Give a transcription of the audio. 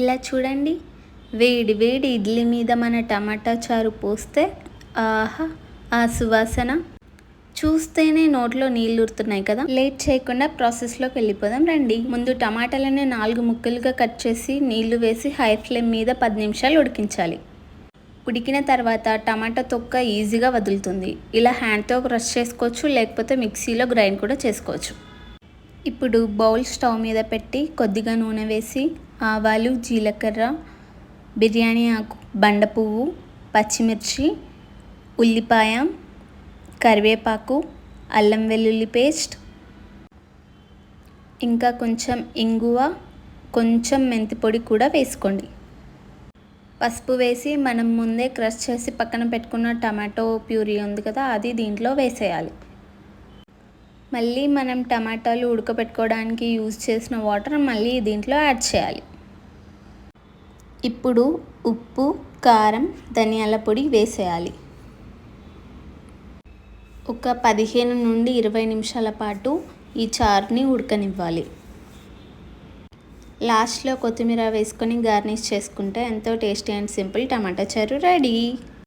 ఇలా చూడండి, వేడి వేడి ఇడ్లీ మీద మన టమాటా చారు పోస్తే ఆహా ఆ సువాసన చూస్తేనే నోట్లో నీళ్ళు ఊరుతున్నాయి కదా. లేట్ చేయకుండా ప్రాసెస్లోకి వెళ్ళిపోదాం రండి. ముందు టమాటాలని 4 ముక్కలుగా కట్ చేసి నీళ్లు వేసి హై ఫ్లేమ్ మీద 10 నిమిషాలు ఉడికించాలి. ఉడికిన తర్వాత టమాటా తొక్క ఈజీగా వదులుతుంది. ఇలా హ్యాండ్తో క్రష్ చేసుకోవచ్చు, లేకపోతే మిక్సీలో గ్రైండ్ కూడా చేసుకోవచ్చు. ఇప్పుడు బౌల్ స్టవ్ మీద పెట్టి కొద్దిగా నూనె వేసి ఆవాలు, జీలకర్ర, బిర్యానీ ఆకు, బండ పువ్వు, పచ్చిమిర్చి, ఉల్లిపాయ, కరివేపాకు, అల్లం వెల్లుల్లి పేస్ట్, ఇంకా కొంచెం ఇంగువ, కొంచెం మెంతి పొడి కూడా వేసుకోండి. పసుపు వేసి మనం ముందే క్రష్ చేసి పక్కన పెట్టుకున్న టమాటో ప్యూరీ ఉంది కదా, అది దీంట్లో వేసేయాలి. మళ్ళీ మనం టమాటాలు ఉడకబెట్టుకోవడానికి యూజ్ చేసిన వాటర్ మళ్ళీ దీంట్లో యాడ్ చేయాలి. ఇప్పుడు ఉప్పు, కారం, ధనియాల పొడి వేసేయాలి. ఒక 15 నుండి 20 నిమిషాల పాటు ఈ చారుని ఉడకనివ్వాలి. లాస్ట్లో కొత్తిమీర వేసుకొని గార్నిష్ చేసుకుంటే ఎంతో టేస్టీ అండ్ సింపుల్ టమాటా చారు రెడీ.